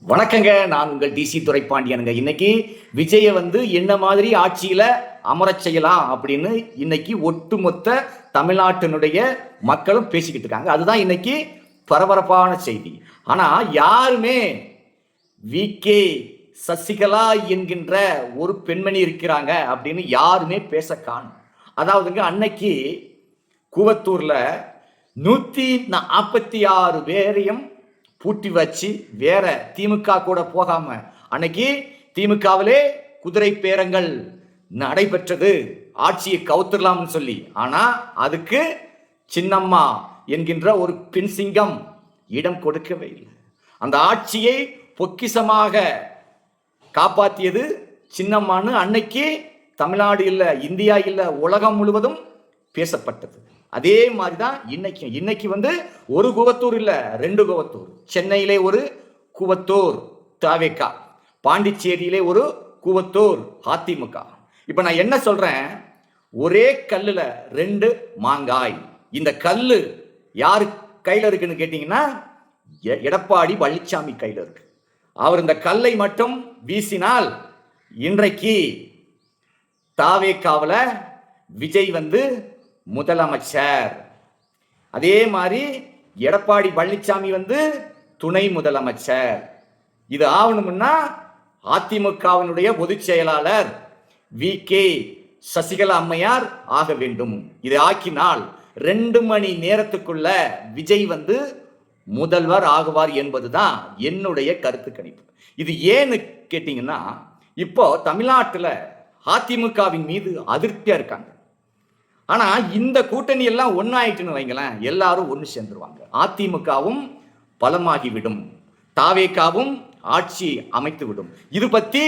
வணக்கங்க. நான் உங்கள் டிசி துரைப்பாண்டியனுங்க. இன்னைக்கு விஜயை என்ன மாதிரி ஆட்சியில அமரச் செய்யலாம் அப்படின்னு இன்னைக்கு ஒட்டுமொத்த தமிழ்நாட்டினுடைய மக்களும் பேசிக்கிட்டு இருக்காங்க. அதுதான் இன்னைக்கு பரபரப்பான செய்தி. ஆனா யாருமே வி.கே. சசிகலா என்கின்ற ஒரு பெண்மணி இருக்கிறாங்க அப்படின்னு யாருமே பேச காணும். அதாவதுங்க, அன்னைக்கு கூவத்தூர்ல 146 பேரையும் பூட்டி வச்சு வேற திமுக கூட போகாம அன்னைக்கு திமுகவிலே குதிரை பேரங்கள் நடைபெற்றது, ஆட்சியை கவுத்துடலாம்னு சொல்லி. ஆனா அதுக்கு சின்னம்மா என்கின்ற ஒரு பெண் சிங்கம் இடம் கொடுக்கவே இல்லை. அந்த ஆட்சியை பொக்கிசமாக காப்பாற்றியது சின்னம்மான்னு அன்னைக்கு தமிழ்நாடு இல்ல, இந்தியா இல்ல, உலகம் முழுவதும் பேசப்பட்டது. அதே மாதிரிதான் இன்னைக்கு ஒரு கூவத்தூர் இல்ல, 2 கூவத்தூர். சென்னையிலே ஒரு கூவத்தூர் தவேகா, பாண்டிச்சேரியிலே ஒரு கூவத்தூர் அதிமுக. இப்ப நான் என்ன சொல்றேன், ஒரே கல்லுல 2 மாங்காய். இந்த கல்லு யாரு கையில இருக்குன்னு கேட்டீங்கன்னா எடப்பாடி பழனிசாமி கையில இருக்கு. அவர் இந்த கல்லை மட்டும் வீசினால் இன்றைக்கு தவேகாவுல விஜய் முதலமைச்சர். அதே மாதிரி எடப்பாடி பழனிசாமி துணை முதலமைச்சர். இது ஆகணும்னா அதிமுகவினுடைய பொதுச் செயலாளர் வி.கே. சசிகலா அம்மையார் ஆக வேண்டும். இதை ஆக்கினால் 2 மணி நேரத்துக்குள்ள விஜய் முதல்வர் ஆகுவார் என்பதுதான் என்னுடைய கருத்து கணிப்பு. இது ஏன்னு கேட்டீங்கன்னா, இப்போ தமிழ்நாட்டில் அதிமுகவின் மீது அதிருப்தியா இருக்காங்க. ஆனா இந்த கூட்டணி எல்லாம் ஒன்னாயிட்டுன்னு வைங்களேன், எல்லாரும் ஒன்று சேர்ந்துருவாங்க. அதிமுகவும் பலமாகிவிடும், தவேகாவும் ஆட்சி அமைத்து விடும். இது பத்தி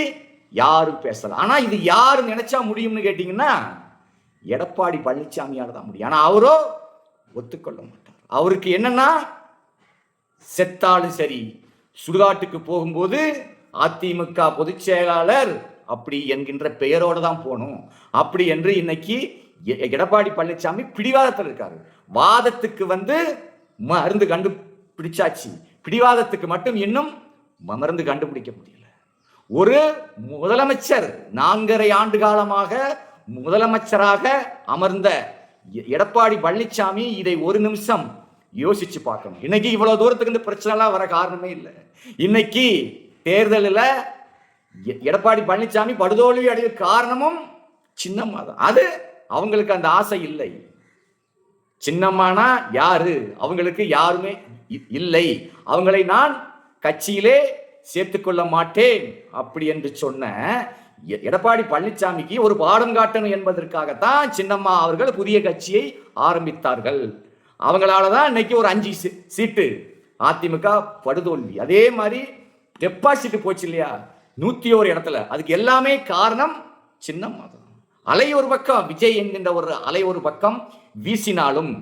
யாரும் பேசல. ஆனா இது யாரு நினைச்சா முடியும்னு கேட்டீங்கன்னா எடப்பாடி பழனிசாமியால தான் முடியும். ஆனா அவரோ ஒத்துக்கொள்ள மாட்டார். அவருக்கு என்னன்னா, செத்தாலும் சரி, சுடுகாட்டுக்கு போகும்போது அதிமுக பொதுச் செயலாளர் அப்படி என்கின்ற பெயரோடு தான் போகணும் அப்படி என்று இன்னைக்கு எடப்பாடி பழனிசாமி பிடிவாதத்தில் இருக்காரு. வாதத்துக்கு மருந்து கண்டுபிடிச்சாச்சு, பிடிவாதத்துக்கு மட்டும் இன்னும் மருந்து கண்டுபிடிக்க முடியல. ஒரு முதலமைச்சர் 4.5 ஆண்டு காலமாக முதலமைச்சராக அமர்ந்த எடப்பாடி பழனிசாமி இதை ஒரு நிமிஷம் யோசிச்சு பார்க்கணும். இன்னைக்கு இவ்வளவு தூரத்துக்கு இந்த பிரச்சனை எல்லாம் வர காரணமே இல்லை. இன்னைக்கு தேர்தலில் எடப்பாடி பழனிசாமி படுதோல்வி அடைய காரணமும் சின்னம்மா தான். அது அவங்களுக்கு அந்த ஆசை இல்லை. சின்னம்மானா யாரு? அவங்களுக்கு யாருமே இல்லை. அவங்களை நான் கட்சியிலே சேர்த்துக்கொள்ள மாட்டேன் அப்படி என்று சொன்ன எடப்பாடி பழனிசாமிக்கு ஒரு பாடம் காட்டணும் என்பதற்காகத்தான் சின்னம்மா அவர்கள் புதிய கட்சியை ஆரம்பித்தார்கள். அவங்களாலதான் இன்னைக்கு ஒரு 5 சீட்டு அதிமுக படுதோல்வி. அதே மாதிரி டெபாசிட் போச்சு இல்லையா 101 இடத்துல, அதுக்கு எல்லாமே காரணம் சின்னம்மா தான். அலை ஒரு பக்கம், விஜய் என்கின்ற ஒரு அலை ஒரு பக்கம் வீசினாலும்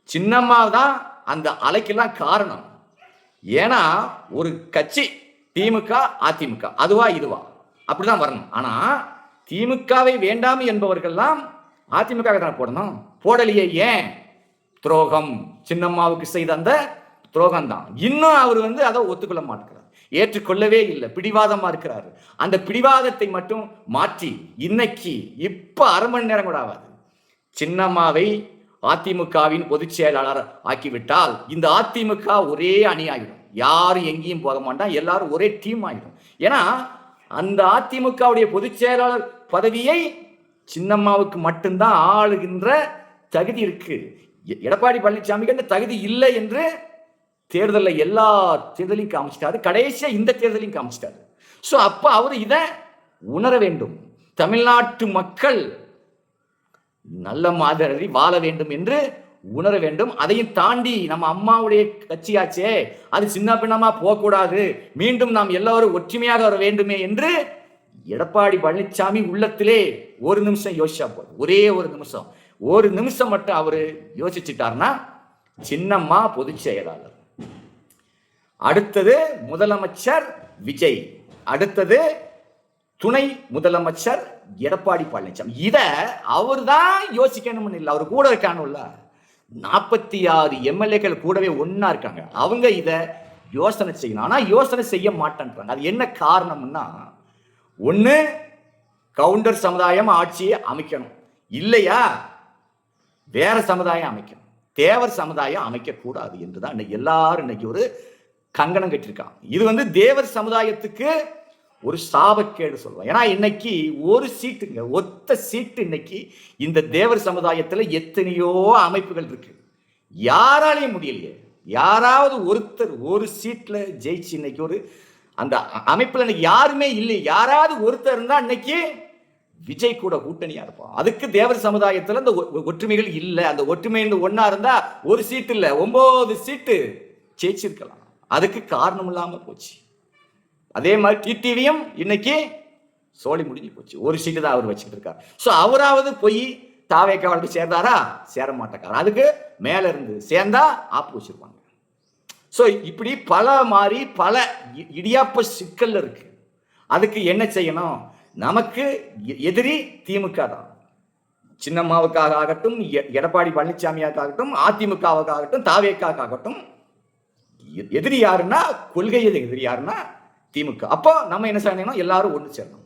சின்னம்மா தான் அந்த அலைக்கெல்லாம் காரணம். ஏன்னா ஒரு கட்சி திமுக அதிமுக அதுவா இதுவா அப்படிதான் வரணும். ஆனா திமுகவை வேண்டாம் என்பவர்கள்லாம் அதிமுக தான் போடணும். போடலையே, ஏன்? துரோகம், சின்னம்மாவுக்கு செய்த அந்த துரோகம் தான். இன்னும் அவர் அதை ஒத்துக்கொள்ள மாட்டேங்கிறார், ஏற்றுக்கொள்ளவே இல்லை, பிடிவாதமா இருக்கிறாரு. அந்த பிடிவாதத்தை மட்டும் மாற்றி இன்னைக்கு இப்ப 1/2 மணி நேரம் கூட ஆகாது, சின்னம்மாவை அதிமுகவின் பொதுச் செயலாளர் ஆக்கிவிட்டால் இந்த அதிமுக ஒரே அணி ஆகிடும். யாரும் எங்கேயும் போக மாட்டான், எல்லாரும் ஒரே டீம் ஆகிடும். ஏன்னா அந்த அதிமுகவுடைய பொதுச் செயலாளர் பதவியை சின்னம்மாவுக்கு மட்டும்தான் ஆளுகின்ற தகுதி இருக்கு. எடப்பாடி பழனிசாமிக்கு அந்த தகுதி இல்லை என்று தேர்தலில் எல்லா தேர்தலையும் காமிச்சிட்டாரு, கடைசியா இந்த தேர்தலையும் காமிச்சிட்டாரு. ஸோ அப்ப அவர் இதை உணர வேண்டும். தமிழ்நாட்டு மக்கள் நல்ல மாதிரி வாழ வேண்டும் என்று உணர வேண்டும். அதையும் தாண்டி நம்ம அம்மாவுடைய கட்சியாச்சே, அது சின்ன பின்னமா போகக்கூடாது, மீண்டும் நாம் எல்லாரும் ஒற்றுமையாக வர வேண்டுமே என்று எடப்பாடி பழனிசாமி உள்ளத்திலே ஒரு நிமிஷம் யோசிச்சா போதும். ஒரே ஒரு நிமிஷம் மட்டும் அவரு யோசிச்சுட்டார்னா சின்னம்மா பொதுச் செயலாளர், அடுத்தது முதலமைச்சர் விஜய், அடுத்தது துணை முதலமைச்சர் எடப்பாடி பழனிசாமி. இத அவர் தான் யோசிக்கணும்னு இல்லை, அவர் கூட இருக்கானுல்ல 46 எம்எல்ஏக்கள் கூடவே ஒன்னா இருக்காங்க. அவங்க இத யோசனை செய்யணும். ஆனா யோசனை செய்ய மாட்டேன்றாங்க. அது என்ன காரணம்னா, ஒண்ணு கவுண்டர் சமுதாயம் ஆட்சியை அமைக்கணும், இல்லையா வேற சமுதாயம் அமைக்கணும். தேவர் சமுதாயம் அமைக்கக்கூடாது என்றுதான் எல்லாரும் இன்னைக்கு ஒரு கங்கணம் கட்டிருக்காங்க. இது தேவர் சமுதாயத்துக்கு ஒரு சாபக்கேடு சொல்லுவோம். ஏன்னா இன்னைக்கு ஒரு சீட்டுங்க, ஒத்த சீட்டு இன்னைக்கு இந்த தேவர் சமுதாயத்தில் எத்தனையோ அமைப்புகள் இருக்கு, யாராலையும் முடியலையே. யாராவது ஒருத்தர் ஒரு சீட்ல ஜெயிச்சு இன்னைக்கு ஒரு அந்த அமைப்புல இன்னைக்கு யாருமே இல்லை. யாராவது ஒருத்தர் இருந்தா இன்னைக்கு விஜய் கூட கூட்டணியா இருப்பான். அதுக்கு தேவர் சமுதாயத்தில் அந்த ஒற்றுமைகள் இல்லை. அந்த ஒற்றுமை ஒன்னா இருந்தா ஒரு சீட்டு இல்ல 9 சீட்டு ஜெயிச்சிருக்கலாம். அதுக்கு காரணம் இல்லாம போச்சு. அதே மாதிரி டிடிவியும் இன்னைக்கு சோழி முடிஞ்சு போச்சு. ஒரு சீட்டு தான் அவர் வச்சுட்டு இருக்காரு. ஸோ அவராவது போய் தாவேக்காவுக்கு சேர்ந்தாரா? சேர மாட்டேக்காரு. அதுக்கு மேல இருந்து சேர்ந்தா ஆப்பு வச்சிருப்பாங்க. ஸோ இப்படி பல இடியாப்ப சிக்கல் இருக்கு. அதுக்கு என்ன செய்யணும்? நமக்கு எதிரி திமுக தான். சின்னம்மாவுக்காக ஆகட்டும், எடப்பாடி பழனிசாமியாகட்டும், அதிமுகவுக்காகட்டும், தாவேக்காகட்டும், எதிரி யாருன்னா, கொள்கை எதிரி யாருன்னா திமுக. அப்போ நம்ம என்ன செய்யணும்? எல்லாரும் ஒன்று சேரணும்.